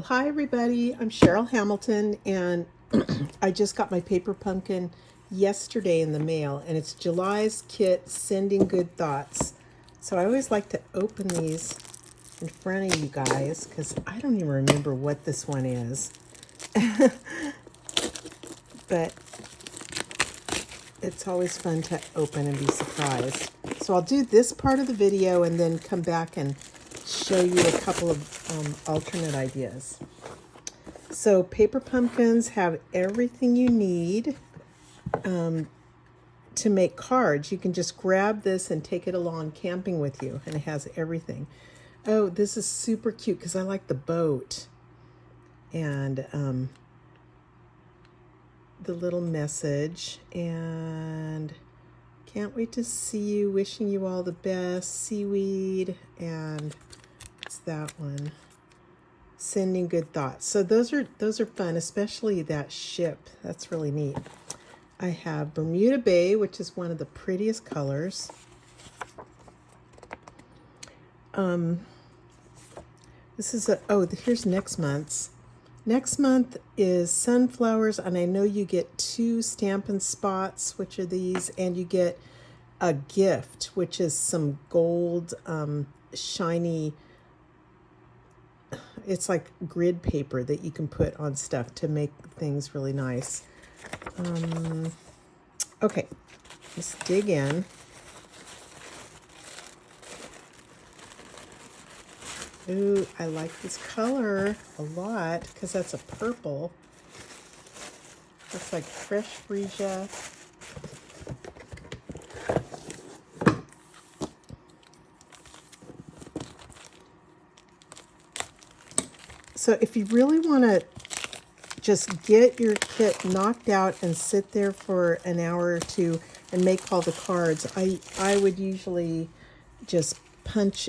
Hi everybody, I'm Cheryl Hamilton, and I just got my paper pumpkin yesterday in the mail, and it's July's kit, Sending Good Thoughts. So I always like to open these in front of you guys because I don't even remember what this one is. But it's always fun to open and be surprised. So I'll do this part of the video and then come back and show you a couple of alternate ideas. So paper pumpkins have everything you need to make cards. You can just grab this and take it along camping with you, and it has everything. Oh, this is super cute because I like the boat and the little message, and can't wait to see you, wishing you all the best, seaweed, and it's that one, sending good thoughts. So those are fun, especially that ship. That's really neat. I have Bermuda Bay, which is one of the prettiest colors. This is here's next month's. Next month is sunflowers, and I know you get 2 Stampin' Spots, which are these, and you get a gift, which is some gold shiny, it's like grid paper that you can put on stuff to make things really nice. Okay, let's dig in. Ooh, I like this color a lot because that's a purple. Looks like fresh freesia. So if you really want to just get your kit knocked out and sit there for an hour or two and make all the cards, I would usually just punch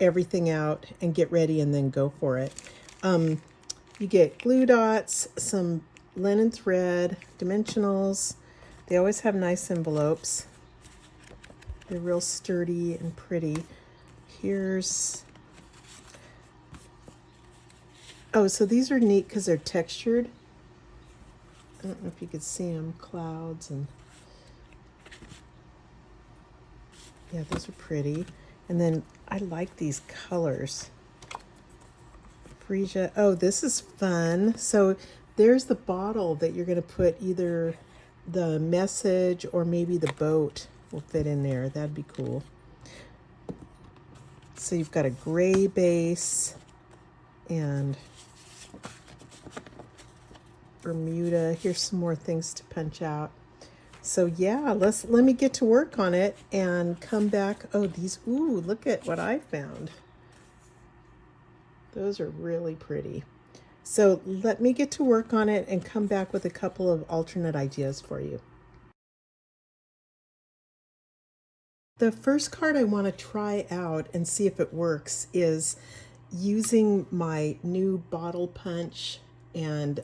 everything out and get ready and then go for it. You get glue dots, some linen thread, dimensionals. They always have nice envelopes. They're real sturdy and pretty. Here's, oh, so these are neat because they're textured. I don't know if you could see them, clouds, and yeah, those are pretty. And then I like these colors. Freesia. Oh, this is fun. So there's the bottle that you're going to put either the message or maybe the boat will fit in there. That'd be cool. So you've got a gray base and Bermuda. Here's some more things to punch out. So yeah, let me get to work on it and come back. Oh, these, ooh, look at what I found. Those are really pretty. So let me get to work on it and come back with a couple of alternate ideas for you. The first card I want to try out and see if it works is using my new bottle punch, and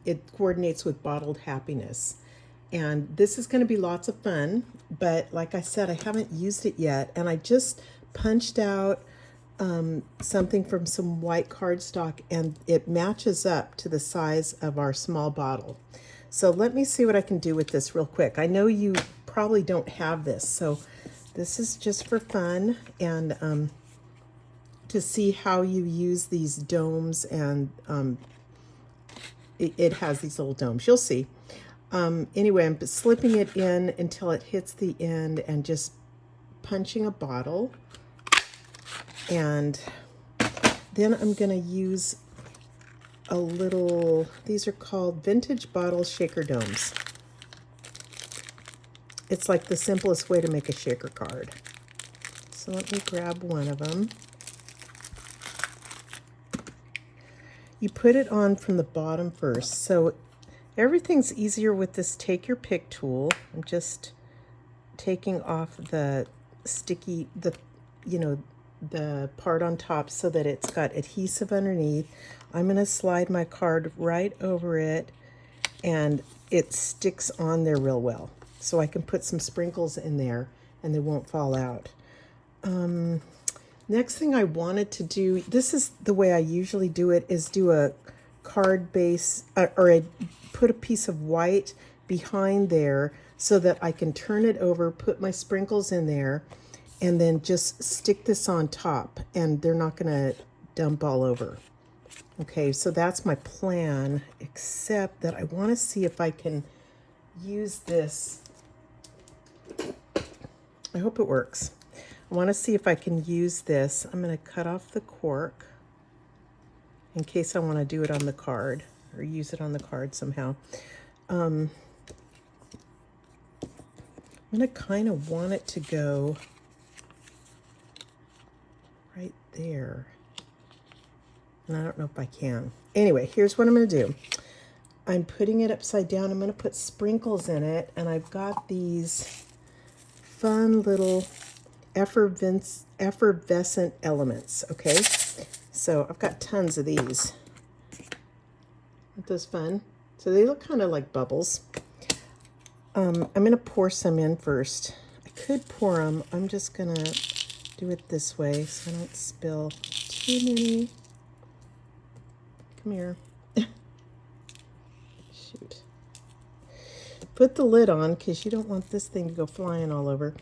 it coordinates with Bottled Happiness. And this is going to be lots of fun, but like I said, I haven't used it yet, and I just punched out something from some white cardstock, and it matches up to the size of our small bottle. So let me see what I can do with this real quick. I know you probably don't have this, so this is just for fun and to see how you use these domes, and it has these little domes. You'll see. Anyway, I'm slipping it in until it hits the end and just punching a bottle. And then I'm going to use a little, these are called Vintage Bottle Shaker Domes. It's like the simplest way to make a shaker card. So let me grab one of them. You put it on from the bottom first. So everything's easier with this take your pick tool. I'm just taking off the sticky, the part on top so that it's got adhesive underneath. I'm going to slide my card right over it, and it sticks on there real well. So I can put some sprinkles in there and they won't fall out. Next thing I wanted to do, this is the way I usually do it, is do a card base, put a piece of white behind there so that I can turn it over, put my sprinkles in there, and then just stick this on top, and they're not gonna dump all over. Okay, so that's my plan, except that I wanna see if I can use this. I hope it works. I want to see if I can use this. I'm going to cut off the cork in case I want to do it on the card or use it on the card somehow. I'm going to kind of want it to go right there. And I don't know if I can. Anyway, here's what I'm going to do. I'm putting it upside down. I'm going to put sprinkles in it. And I've got these fun little effervescent elements, okay? So I've got tons of these. Aren't those fun? So they look kind of like bubbles. I'm going to pour some in first. I could pour them. I'm just going to do it this way so I don't spill too many. Come here. Shoot. Put the lid on because you don't want this thing to go flying all over.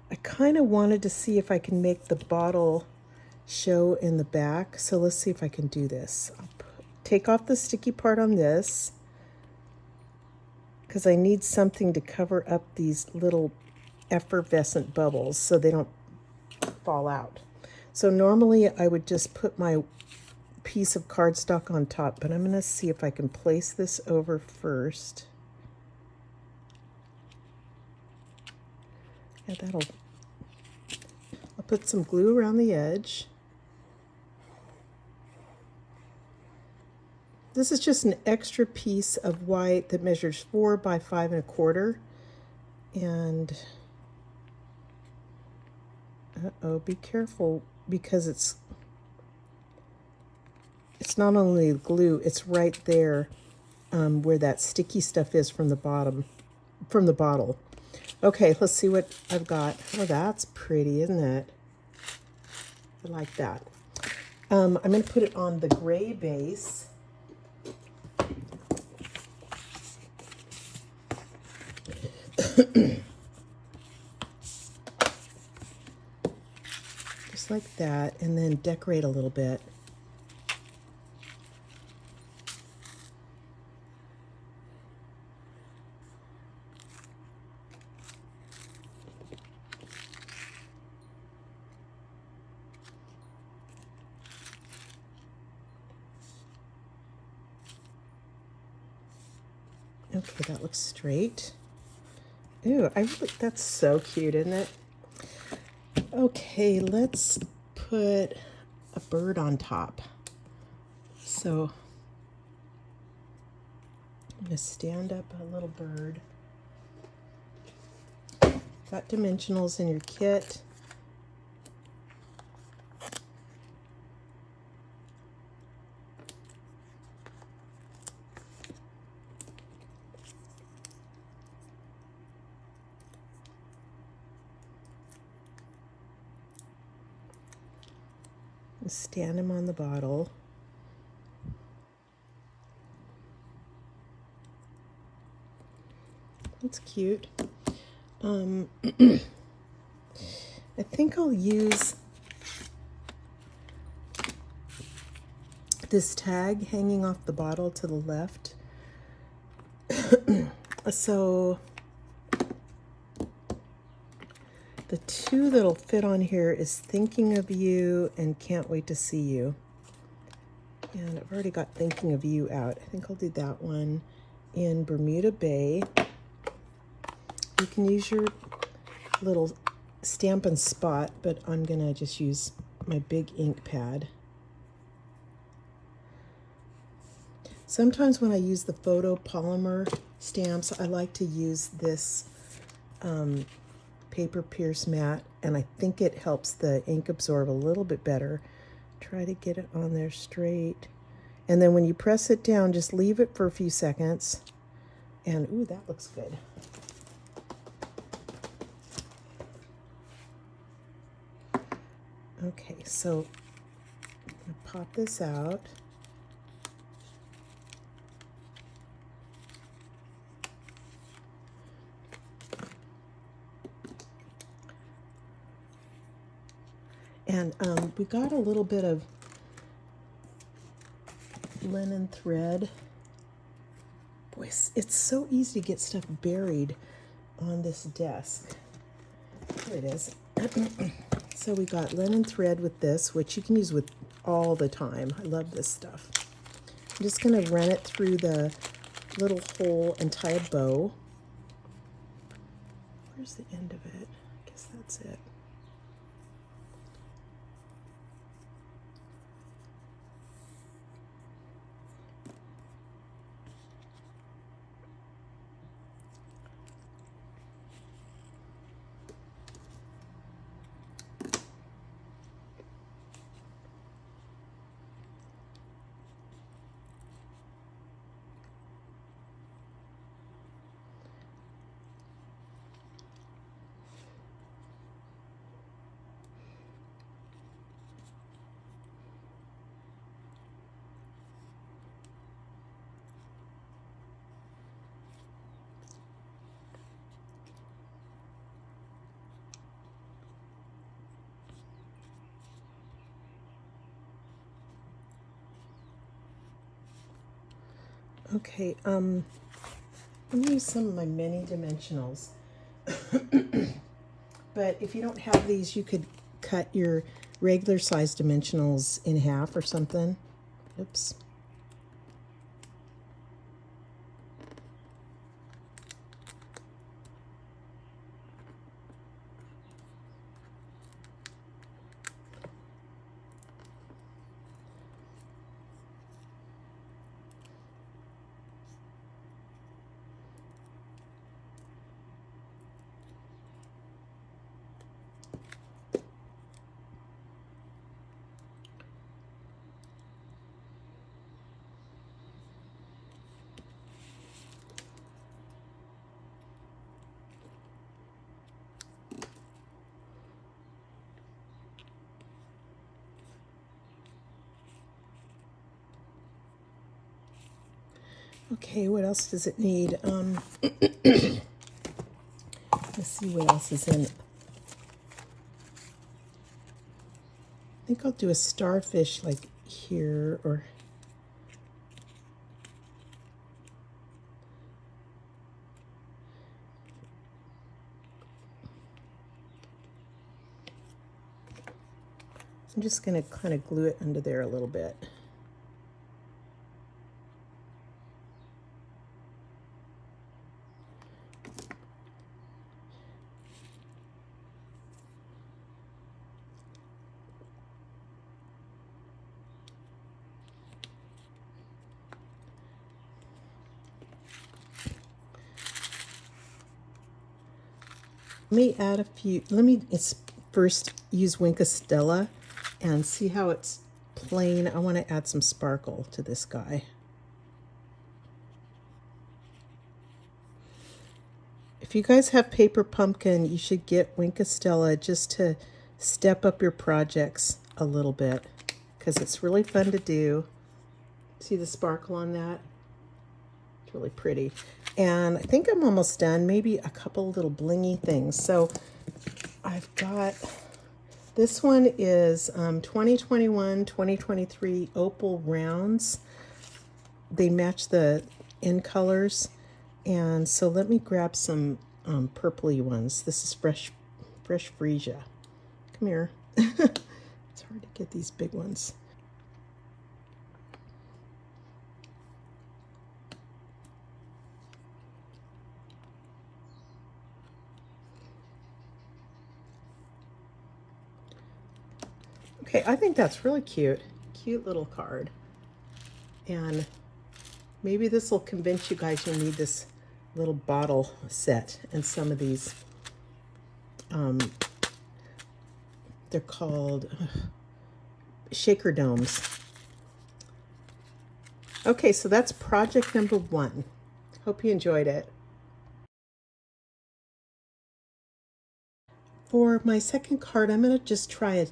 I kind of wanted to see if I can make the bottle show in the back. So let's see if I can do this. I'll take off the sticky part on this because I need something to cover up these little effervescent bubbles so they don't fall out. So normally I would just put my piece of cardstock on top, but I'm going to see if I can place this over first. Yeah, I'll put some glue around the edge. This is just an extra piece of white that measures 4 by 5 1/4. And, be careful because it's not only glue, it's right there where that sticky stuff is from the bottom, from the bottle. Okay, let's see what I've got. Oh, that's pretty, isn't it? I like that. I'm going to put it on the gray base. Just like that, and then decorate a little bit. Okay, that looks straight. Ooh, that's so cute, isn't it? Okay, let's put a bird on top. So I'm going to stand up a little bird. Got dimensionals in your kit. Stand him on the bottle. That's cute. I think I'll use this tag hanging off the bottle to the left. So the two that'll fit on here is Thinking of You and Can't Wait to See You. And I've already got Thinking of You out. I think I'll do that one in Bermuda Bay. You can use your little Stampin' Spot, but I'm gonna just use my big ink pad. Sometimes when I use the photo polymer stamps, I like to use this Paper Pierce mat, and I think it helps the ink absorb a little bit better. Try to get it on there straight. And then when you press it down, just leave it for a few seconds. And ooh, that looks good. Okay, so I'm going to pop this out. And we got a little bit of linen thread. Boy, it's so easy to get stuff buried on this desk. Here it is. So we got linen thread with this, which you can use with all the time. I love this stuff. I'm just going to run it through the little hole and tie a bow. Where's the end of it? I guess that's it. Okay, let me use some of my mini dimensionals. But if you don't have these, you could cut your regular size dimensionals in half or something. Oops. Okay, what else does it need? Let's see what else is in. I think I'll do a starfish like here, or I'm just going to kind of glue it under there a little bit. Let me add a few, first use Wink of Stella and see how it's plain. I want to add some sparkle to this guy. If you guys have paper pumpkin, you should get Wink of Stella just to step up your projects a little bit, because it's really fun to do. See the sparkle on that? It's really pretty. And I think I'm almost done. Maybe a couple little blingy things. So I've got, this one is 2021, 2023 Opal Rounds. They match the end colors. And so let me grab some purpley ones. This is fresh freesia. Come here. It's hard to get these big ones. Okay, I think that's really cute. Cute little card. And maybe this will convince you guys you'll need this little bottle set and some of these. They're called shaker domes. Okay, so that's project number 1. Hope you enjoyed it. For my second card, I'm going to just try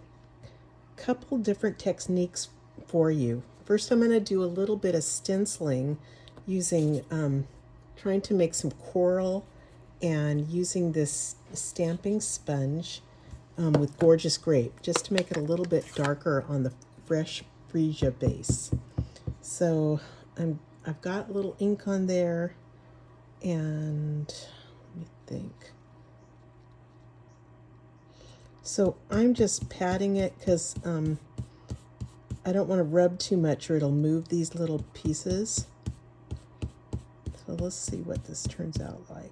couple different techniques for you. First, I'm going to do a little bit of stenciling using, trying to make some coral and using this stamping sponge with Gorgeous Grape, just to make it a little bit darker on the fresh freesia base. So I've got a little ink on there, and let me think. So I'm just patting it because I don't want to rub too much or it'll move these little pieces. So let's see what this turns out like.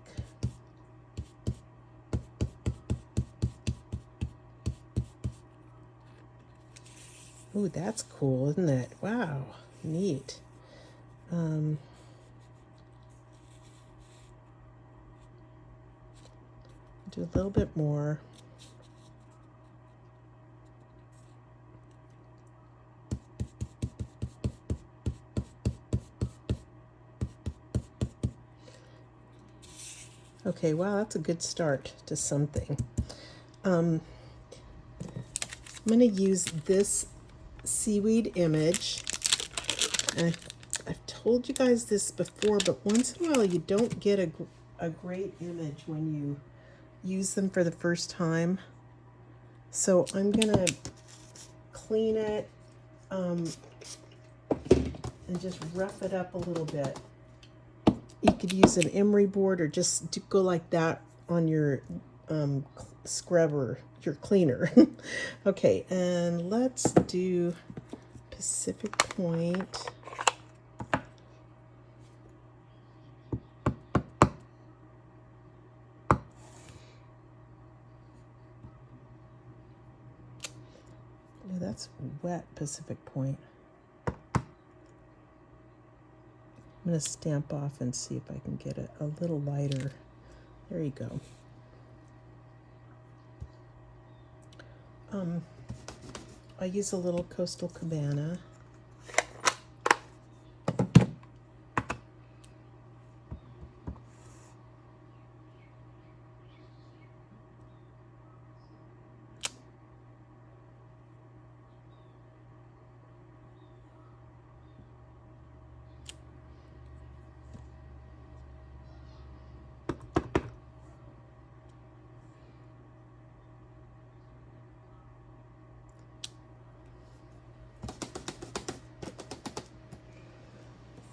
Ooh, that's cool, isn't it? Wow, neat. Do a little bit more. Okay, wow, that's a good start to something. I'm going to use this seaweed image. And I've told you guys this before, but once in a while you don't get a great image when you use them for the first time. So I'm going to clean it and just rough it up a little bit. You could use an emery board or just go like that on your scrubber, your cleaner. Okay, and let's do Pacific Point. Oh, that's wet Pacific Point. I'm going to stamp off and see if I can get it a little lighter. There you go. I use a little Coastal Cabana.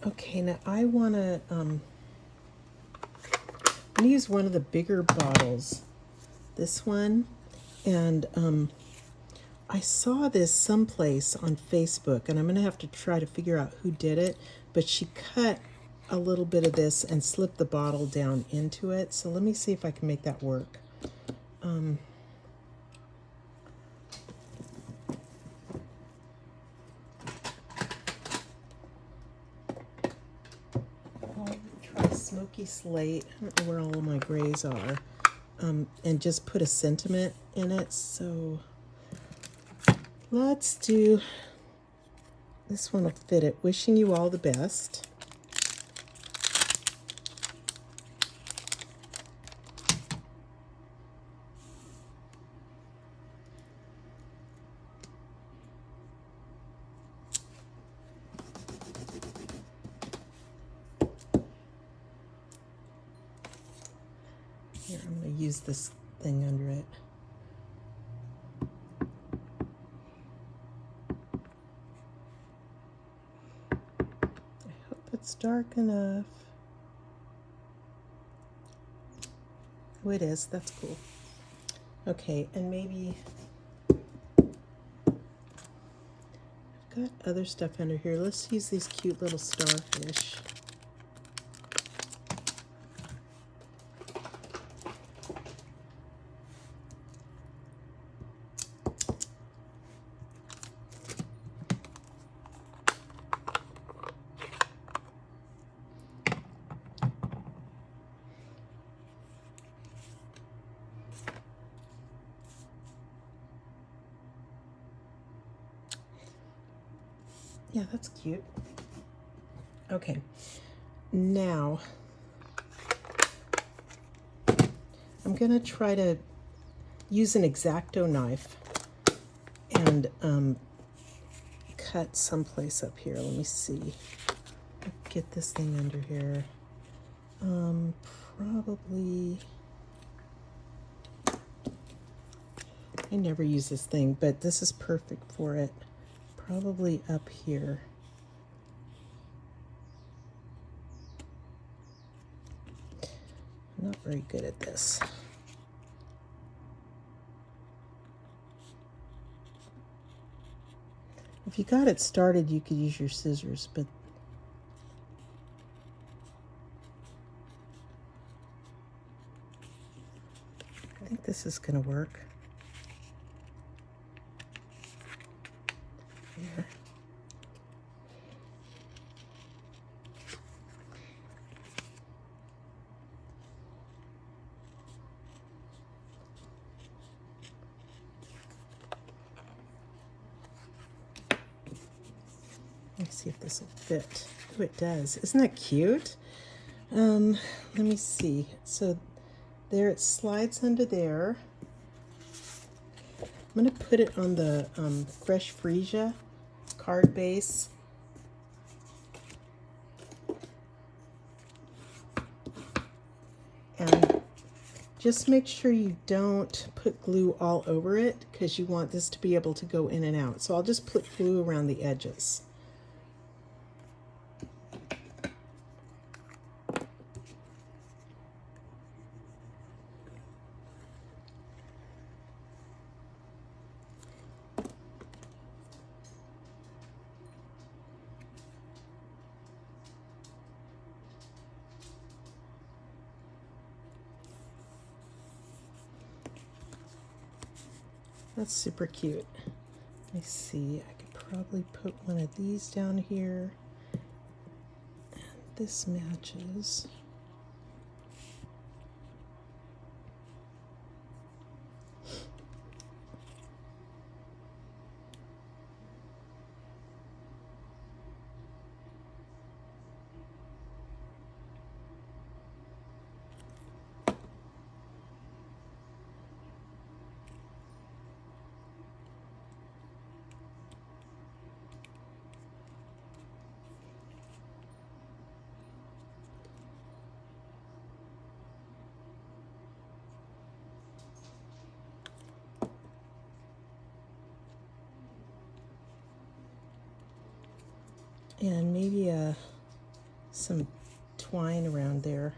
Okay, now I want to use one of the bigger bottles, this one, and I saw this someplace on Facebook, and I'm going to have to try to figure out who did it, but she cut a little bit of this and slipped the bottle down into it, so let me see if I can make that work. Smoky Slate, I don't know where all of my grays are, and just put a sentiment in it. So let's do, this one will fit it. Wishing you all the best. Here, I'm going to use this thing under it. I hope it's dark enough. Oh, it is. That's cool. Okay, and maybe I've got other stuff under here. Let's use these cute little starfish. Yeah, that's cute. Okay, now I'm going to try to use an X-Acto knife and cut someplace up here. Let me see. Get this thing under here. Probably, I never use this thing, but this is perfect for it. Probably up here. I'm not very good at this. If you got it started, you could use your scissors, but I think this is going to work. Here. Let me see if this will fit. Oh, it does. Isn't that cute? Let me see. So there it slides under there. I'm going to put it on the Fresh Freesia card base. And just make sure you don't put glue all over it because you want this to be able to go in and out. So I'll just put glue around the edges. That's super cute. Let me see, I could probably put one of these down here. And this matches. And maybe some twine around there.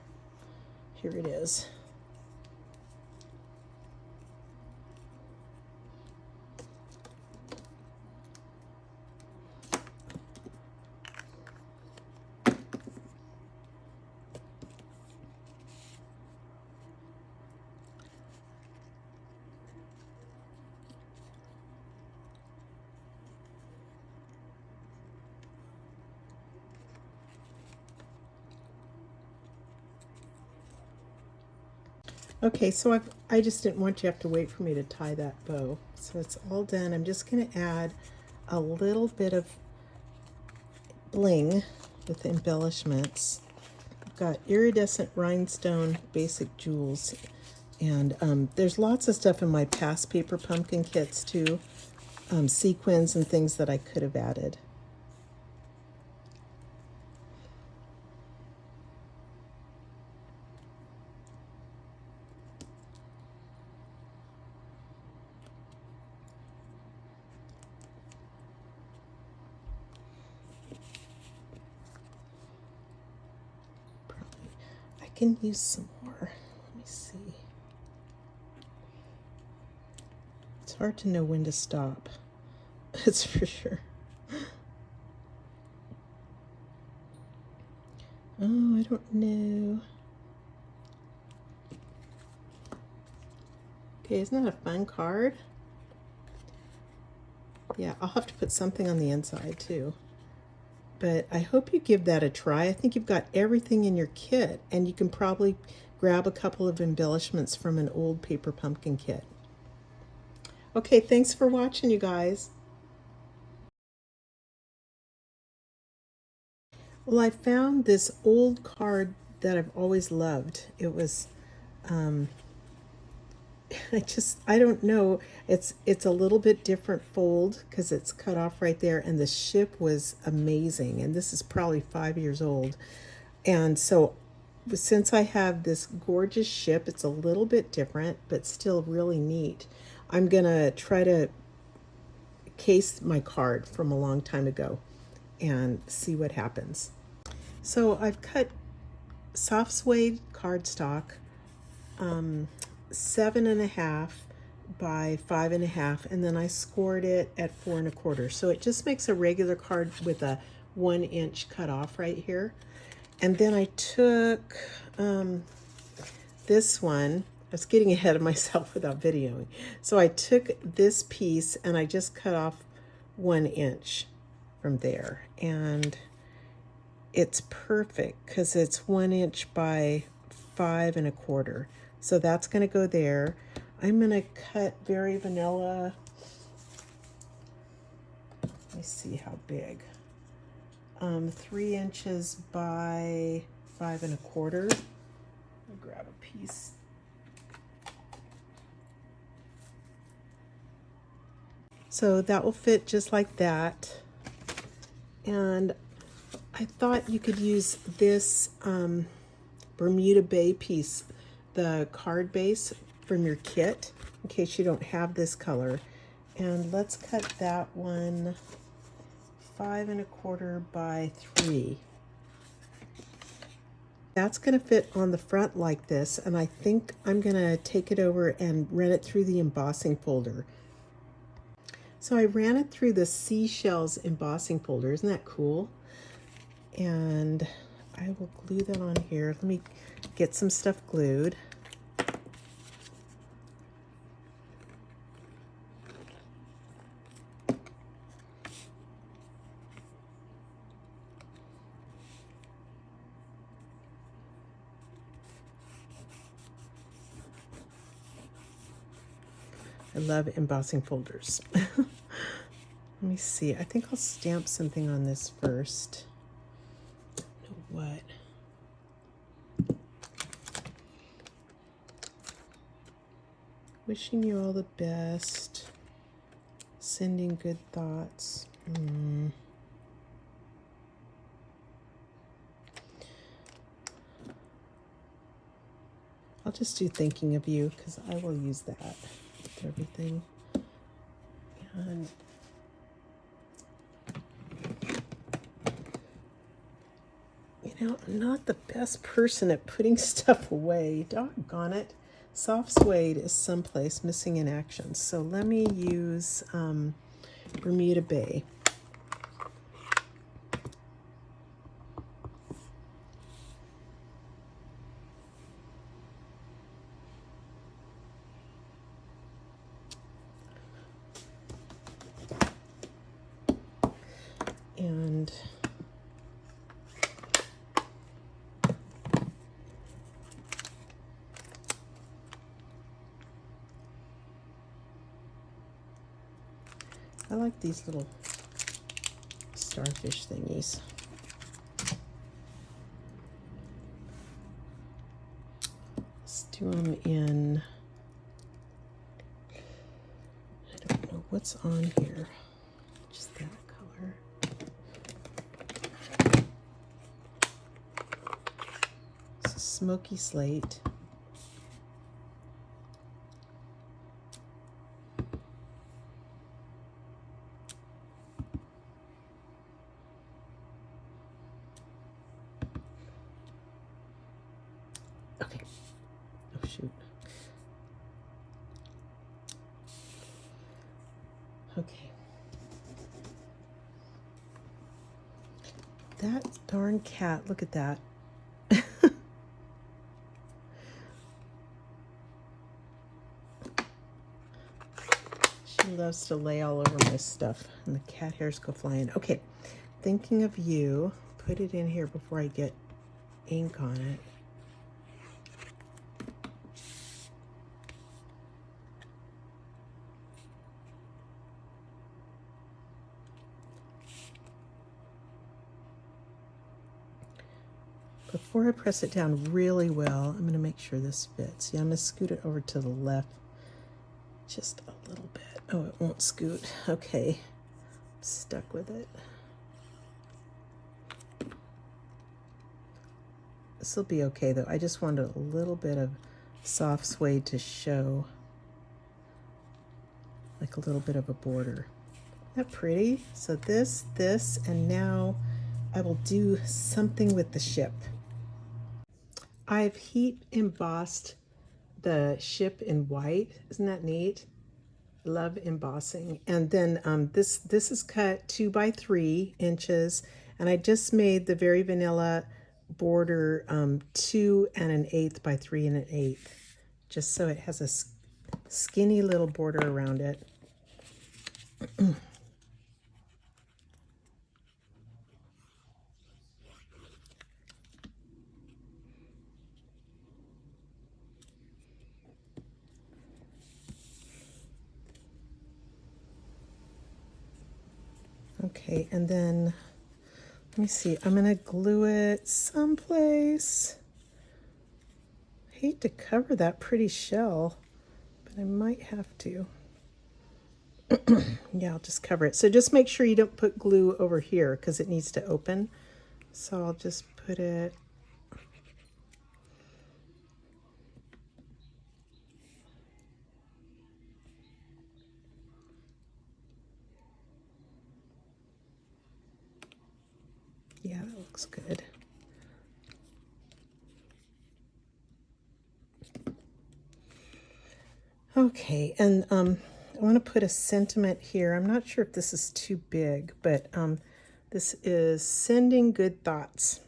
Here it is. Okay, so I just didn't want you to have to wait for me to tie that bow. So it's all done. I'm just going to add a little bit of bling with embellishments. I've got iridescent rhinestone basic jewels. And there's lots of stuff in my past paper pumpkin kits too. Sequins and things that I could have added. I can use some more. Let me see. It's hard to know when to stop. That's for sure. Oh, I don't know. Okay, isn't that a fun card? Yeah, I'll have to put something on the inside too. But I hope you give that a try. I think you've got everything in your kit, and you can probably grab a couple of embellishments from an old paper pumpkin kit. Okay, thanks for watching, you guys. Well, I found this old card that I've always loved. It was I don't know. It's a little bit different fold because it's cut off right there, and the ship was amazing. And this is probably 5 years old. And so since I have this gorgeous ship, it's a little bit different, but still really neat. I'm gonna try to case my card from a long time ago and see what happens. So I've cut soft suede cardstock, 7.5 by 5.5, and then I scored it at 4.25. So it just makes a regular card with a 1 inch cut off right here. And then I took this one. I was getting ahead of myself without videoing. So I took this piece and I just cut off 1 inch from there. And it's perfect because it's 1 inch by 5.25. So that's going to go there. I'm going to cut Very Vanilla. Let me see how big. 3 inches by 5.25. I'll grab a piece. So that will fit just like that. And I thought you could use this Bermuda Bay piece, the card base from your kit, in case you don't have this color. And let's cut that one 5.25 by 3. That's going to fit on the front like this, and I think I'm going to take it over and run it through the embossing folder. So I ran it through the Seashells embossing folder. Isn't that cool? And I will glue that on here. Let me get some stuff glued. I love embossing folders. Let me see. I think I'll stamp something on this first. I don't know what. Wishing you all the best. Sending good thoughts. I'll just do thinking of you because I will use that with everything. And you know, I'm not the best person at putting stuff away. Doggone it. Soft suede is someplace missing in action. So let me use Bermuda Bay. And I like these little starfish thingies. Let's do them in, I don't know what's on here, just that color. It's a smoky slate. Okay. Oh, shoot. Okay. That darn cat, look at that. She loves to lay all over my stuff, and the cat hairs go flying. Okay, thinking of you. Put it in here before I get ink on it. Before I press it down really well, I'm going to make sure this fits. Yeah, I'm going to scoot it over to the left Just a little bit. Oh, it won't scoot. Okay, stuck with it. This will be okay though. I just wanted a little bit of soft suede to show, like a little bit of a border. Isn't that pretty? So this, and now I will do something with the ship. I've heat embossed the ship in white. Isn't that neat? I love embossing. And then this is cut 2 by 3 inches, and I just made the Very Vanilla border 2 1/8 by 3 1/8, just so it has a skinny little border around it. Okay, and then let me see, I'm gonna glue it someplace. I hate to cover that pretty shell, but I might have to. Yeah, I'll just cover it. So just make sure you don't put glue over here because it needs to open. So I'll just put it yeah, that looks good. Okay, and I want to put a sentiment here. I'm not sure if this is too big, but this is sending good thoughts.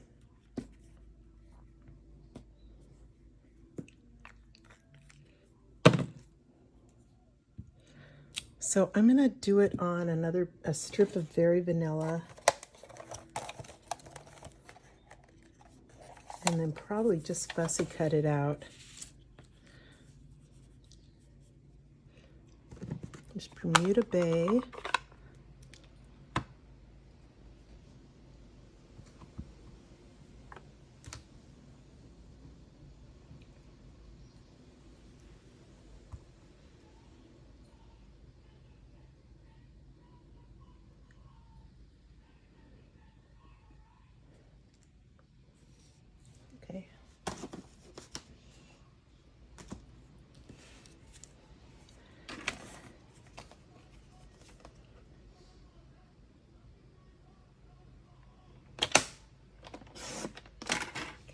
So I'm going to do it on a strip of Very Vanilla. And then probably just fussy cut it out. Just Bermuda Bay. Okay.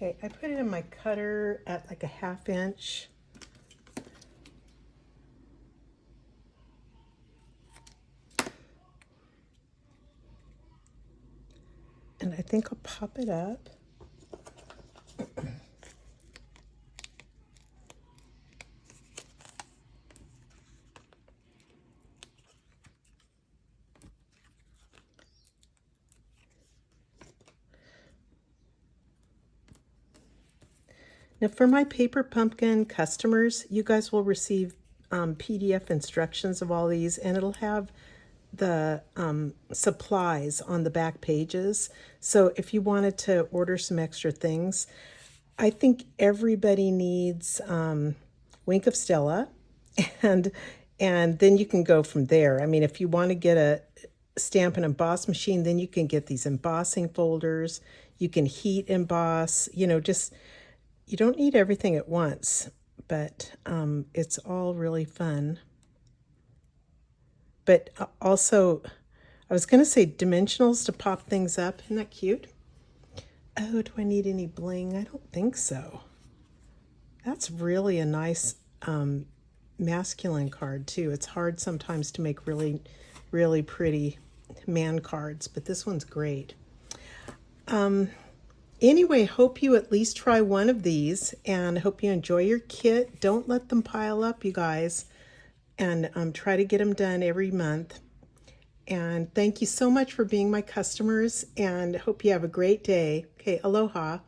Okay, I put it in my cutter at like a 1/2 inch. And I think I'll pop it up. Now for my Paper Pumpkin customers, you guys will receive PDF instructions of all these, and it'll have the supplies on the back pages. So if you wanted to order some extra things, I think everybody needs Wink of Stella, and then you can go from there. I mean, if you want to get a stamp and emboss machine, then you can get these embossing folders. You can heat emboss, just, you don't need everything at once, but it's all really fun. But also, I was going to say dimensionals to pop things up. Isn't that cute? Oh, do I need any bling? I don't think so. That's really a nice masculine card too. It's hard sometimes to make really, really pretty man cards, but this one's great. Anyway, hope you at least try one of these, and hope you enjoy your kit. Don't let them pile up, you guys, and try to get them done every month. And thank you so much for being my customers, and hope you have a great day. Okay, aloha.